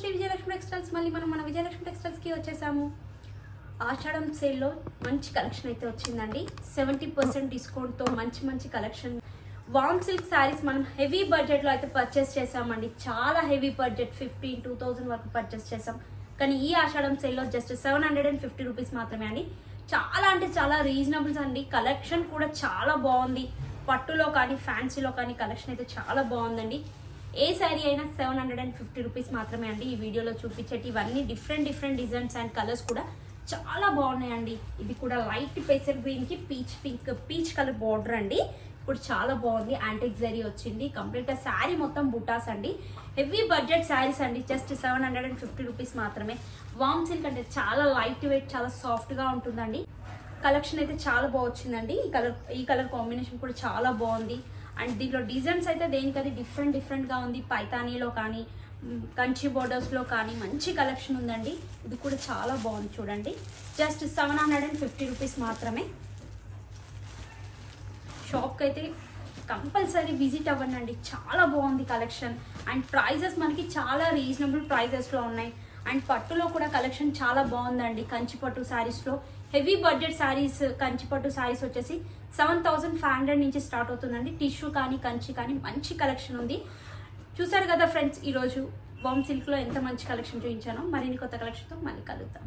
Shri Vijayalakshmi textiles. మళ్ళీ మనం మన విజయలక్ష్మి టెక్స్టైల్స్కి వచ్చేసాము. ఆషాఢం సేల్లో మంచి కలెక్షన్ అయితే వచ్చిందండి. 70% డిస్కౌంట్తో మంచి కలెక్షన్. వామ్ సిల్క్ శారీస్ మనం హెవీ బడ్జెట్లో అయితే పర్చేస్ చేసామండి. చాలా హెవీ బడ్జెట్, 15,000 వరకు పర్చేస్ చేసాం. కానీ ఈ ఆషాఢం సేల్లో జస్ట్ 750 రూపీస్ మాత్రమే అండి. చాలా అంటే చాలా రీజనబుల్స్ అండి. కలెక్షన్ కూడా చాలా బాగుంది. పట్టులో కానీ ఫ్యాన్సీలో కానీ కలెక్షన్ అయితే చాలా బాగుందండి. ఏ శారీ అయినా 750 రూపీస్ మాత్రమే అండి. ఈ వీడియోలో చూపించేటి ఇవన్నీ డిఫరెంట్ డిజైన్స్ అండ్ కలర్స్ కూడా చాలా బాగున్నాయండి. ఇది కూడా లైట్ పేసర్ గ్రీన్కి పీచ్ కలర్ బార్డర్ అండి. ఇప్పుడు చాలా బాగుంది. యాంటిక్ జరీ వచ్చింది. కంప్లీట్గా శారీ మొత్తం బుటాస్ అండి. హెవీ బడ్జెట్ శారీస్ అండి. జస్ట్ 750 రూపీస్ మాత్రమే. వామ్ సిల్క్ అంటే చాలా లైట్ వెయిట్, చాలా సాఫ్ట్గా ఉంటుందండి. కలెక్షన్ అయితే చాలా బాగా వచ్చిందండి. ఈ కలర్ కాంబినేషన్ కూడా చాలా బాగుంది. అండ్ దీంట్లో డిజైన్స్ అయితే దేనికది డిఫరెంట్గా ఉంది. పైతానీలో కానీ కంచి బోర్డర్స్లో కానీ మంచి కలెక్షన్ ఉందండి. ఇది కూడా చాలా బాగుంది చూడండి. జస్ట్ 750 రూపీస్ మాత్రమే. షాప్కి అయితే కంపల్సరీ విజిట్ అవ్వండి. చాలా బాగుంది కలెక్షన్. అండ్ ప్రైజెస్ మనకి చాలా రీజనబుల్ ప్రైజెస్లో ఉన్నాయి. అండ్ పట్టులో కూడా కలెక్షన్ చాలా బాగుందండి. కంచి పట్టు శారీస్లో హెవీ బడ్జెట్ శారీస్, కంచి పట్టు శారీస్ వచ్చేసి 7,500 నుంచి స్టార్ట్ అవుతుందండి. టిష్యూ కానీ కంచి కానీ మంచి కలెక్షన్ ఉంది. చూసారు కదా ఫ్రెండ్స్, ఈరోజు వామ్ సిల్క్లో ఎంత మంచి కలెక్షన్ చూపించానో. మరిన్ని కొత్త కలెక్షన్తో మళ్ళీ కలుద్దాం.